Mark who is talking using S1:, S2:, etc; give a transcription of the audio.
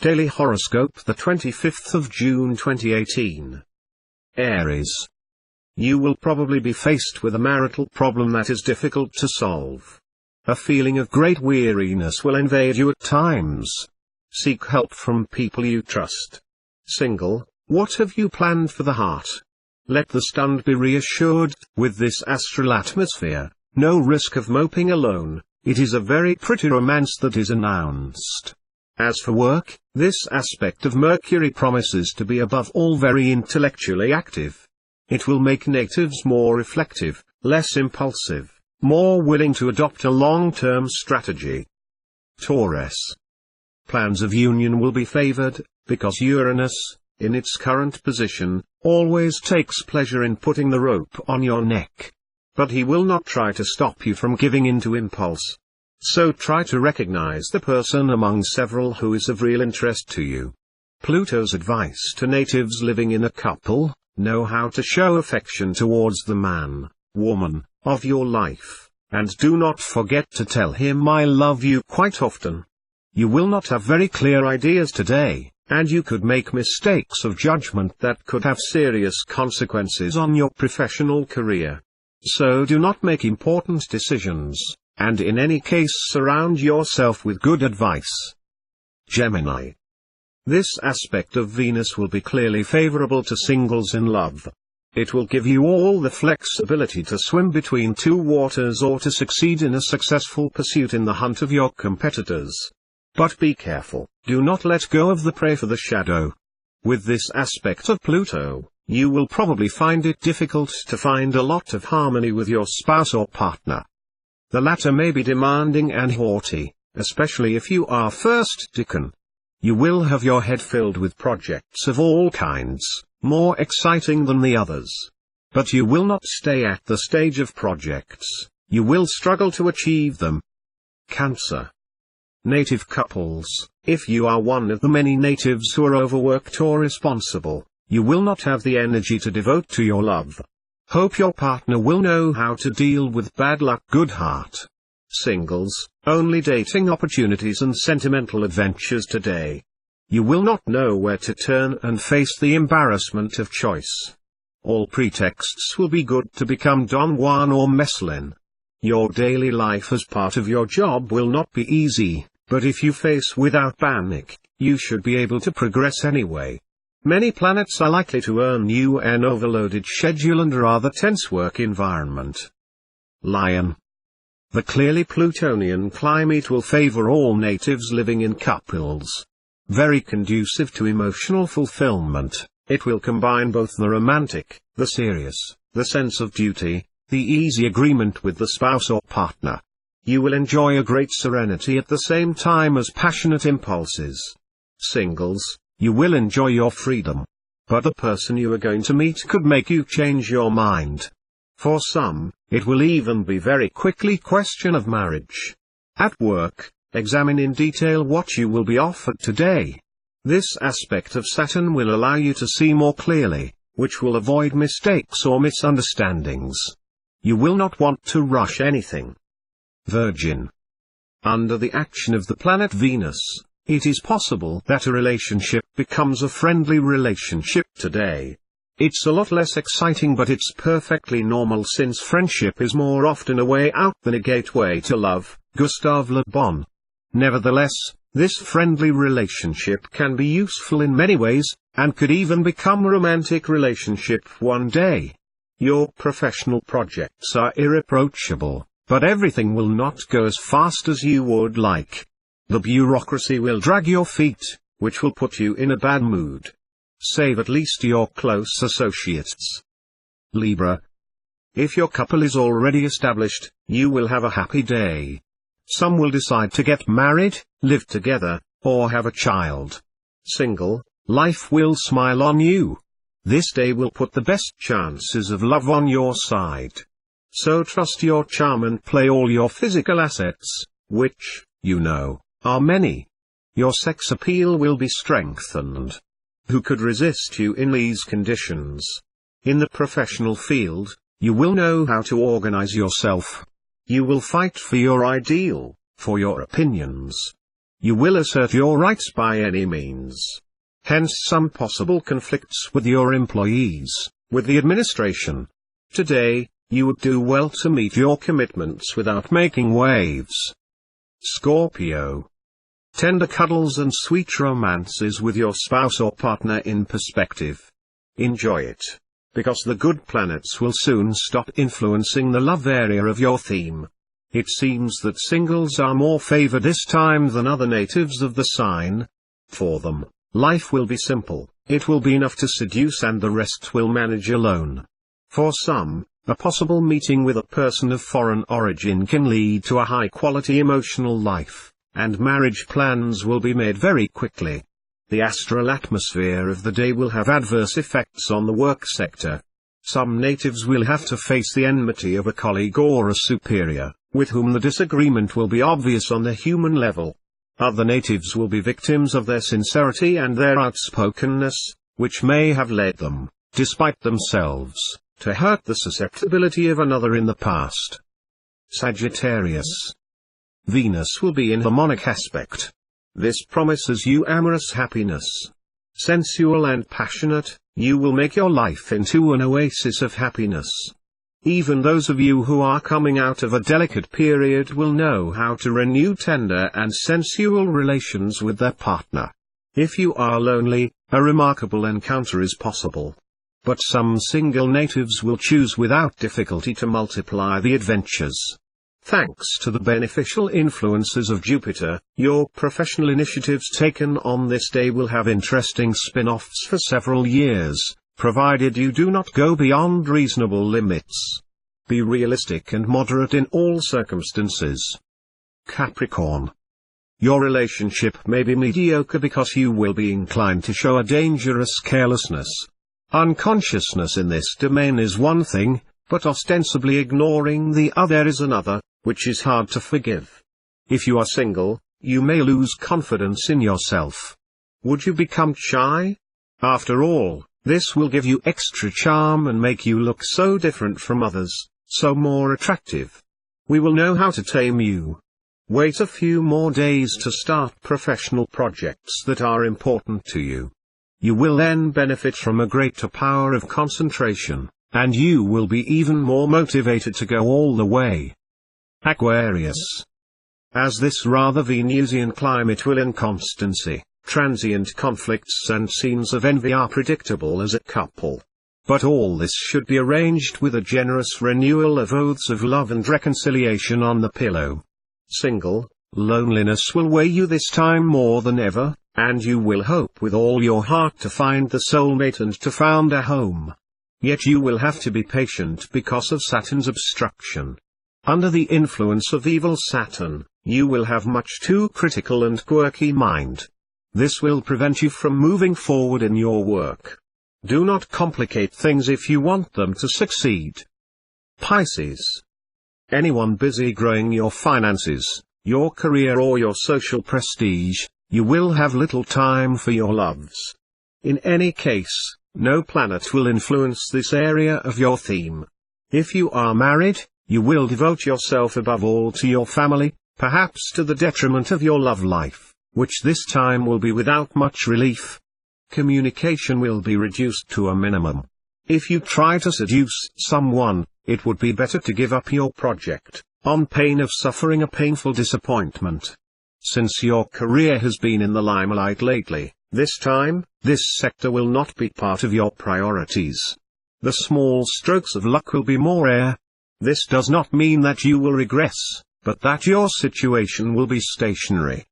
S1: Daily Horoscope, the 25th of June 2018. Aries. You will probably be faced with a marital problem that is difficult to solve. A feeling of great weariness will invade you at times. Seek help from people you trust. Single, what have you planned for the heart? Let the stunned be reassured, with this astral atmosphere, no risk of moping alone. It is a very pretty romance that is announced. As for work, this aspect of Mercury promises to be above all very intellectually active. It will make natives more reflective, less impulsive, more willing to adopt a long-term strategy. Taurus. Plans of union will be favored, because Uranus, in its current position, always takes pleasure in putting the rope on your neck. But he will not try to stop you from giving in to impulse. So try to recognize the person among several who is of real interest to you. Pluto's advice to natives living in a couple: know how to show affection towards the man, woman, of your life, and do not forget to tell him "I love you" quite often. You will not have very clear ideas today, and you could make mistakes of judgment that could have serious consequences on your professional career. So do not make important decisions, and in any case surround yourself with good advice. Gemini. This aspect of Venus will be clearly favorable to singles in love. It will give you all the flexibility to swim between two waters or to succeed in a successful pursuit in the hunt of your competitors. But be careful, do not let go of the prey for the shadow. With this aspect of Pluto, you will probably find it difficult to find a lot of harmony with your spouse or partner. The latter may be demanding and haughty, especially if you are first decan. You will have your head filled with projects of all kinds, more exciting than the others. But you will not stay at the stage of projects, you will struggle to achieve them. Cancer. Native couples, if you are one of the many natives who are overworked or irresponsible, you will not have the energy to devote to your love. Hope your partner will know how to deal with bad luck. Good heart. Singles, only dating opportunities and sentimental adventures today. You will not know where to turn and face the embarrassment of choice. All pretexts will be good to become Don Juan or Meslin. Your daily life as part of your job will not be easy, but if you face without panic, you should be able to progress anyway. Many planets are likely to earn you an overloaded schedule and rather tense work environment. Lion. The clearly Plutonian climate will favor all natives living in couples. Very conducive to emotional fulfillment, it will combine both the romantic, the serious, the sense of duty, the easy agreement with the spouse or partner. You will enjoy a great serenity at the same time as passionate impulses. Singles, you will enjoy your freedom. But the person you are going to meet could make you change your mind. For some, it will even be very quickly question of marriage. At work, examine in detail what you will be offered today. This aspect of Saturn will allow you to see more clearly, which will avoid mistakes or misunderstandings. You will not want to rush anything. Virgin. Under the action of the planet Venus, it is possible that a relationship becomes a friendly relationship today. It's a lot less exciting, but it's perfectly normal since friendship is more often a way out than a gateway to love. Gustave Le Bon. Nevertheless, this friendly relationship can be useful in many ways, and could even become a romantic relationship one day. Your professional projects are irreproachable, but everything will not go as fast as you would like. The bureaucracy will drag your feet, which will put you in a bad mood. Save at least your close associates. Libra. If your couple is already established, you will have a happy day. Some will decide to get married, live together, or have a child. Single, life will smile on you. This day will put the best chances of love on your side. So trust your charm and play all your physical assets, which, you know, are many. Your sex appeal will be strengthened. Who could resist you in these conditions? In the professional field, you will know how to organize yourself. You will fight for your ideal, for your opinions. You will assert your rights by any means. Hence some possible conflicts with your employees, with the administration. Today, you would do well to meet your commitments without making waves. Scorpio. Tender cuddles and sweet romances with your spouse or partner in perspective. Enjoy it, because the good planets will soon stop influencing the love area of your theme. It seems that singles are more favored this time than other natives of the sign. For them, life will be simple, it will be enough to seduce and the rest will manage alone. For some, a possible meeting with a person of foreign origin can lead to a high-quality emotional life, and marriage plans will be made very quickly. The astral atmosphere of the day will have adverse effects on the work sector. Some natives will have to face the enmity of a colleague or a superior, with whom the disagreement will be obvious on the human level. Other natives will be victims of their sincerity and their outspokenness, which may have led them, despite themselves, to hurt the susceptibility of another in the past. Sagittarius. Venus will be in harmonic aspect. This promises you amorous happiness. Sensual and passionate, you will make your life into an oasis of happiness. Even those of you who are coming out of a delicate period will know how to renew tender and sensual relations with their partner. If you are lonely, a remarkable encounter is possible. But some single natives will choose without difficulty to multiply the adventures. Thanks to the beneficial influences of Jupiter, your professional initiatives taken on this day will have interesting spin-offs for several years, provided you do not go beyond reasonable limits. Be realistic and moderate in all circumstances. Capricorn. Your relationship may be mediocre because you will be inclined to show a dangerous carelessness. Unconsciousness in this domain is one thing, but ostensibly ignoring the other is another, which is hard to forgive. If you are single, you may lose confidence in yourself. Would you become shy? After all, this will give you extra charm and make you look so different from others, so more attractive. We will know how to tame you. Wait a few more days to start professional projects that are important to you. You will then benefit from a greater power of concentration, and you will be even more motivated to go all the way. Aquarius. As this rather Venusian climate will inconstancy, transient conflicts and scenes of envy are predictable as a couple. But all this should be arranged with a generous renewal of oaths of love and reconciliation on the pillow. Single, loneliness will weigh you this time more than ever, and you will hope with all your heart to find the soulmate and to found a home. Yet you will have to be patient because of Saturn's obstruction. Under the influence of evil Saturn, you will have much too critical and quirky mind. This will prevent you from moving forward in your work. Do not complicate things if you want them to succeed. Pisces. Anyone busy growing your finances, your career or your social prestige, you will have little time for your loves. In any case, no planet will influence this area of your theme. If you are married, you will devote yourself above all to your family, perhaps to the detriment of your love life, which this time will be without much relief. Communication will be reduced to a minimum. If you try to seduce someone, it would be better to give up your project, on pain of suffering a painful disappointment. Since your career has been in the limelight lately, this time, this sector will not be part of your priorities. The small strokes of luck will be more rare. This does not mean that you will regress, but that your situation will be stationary.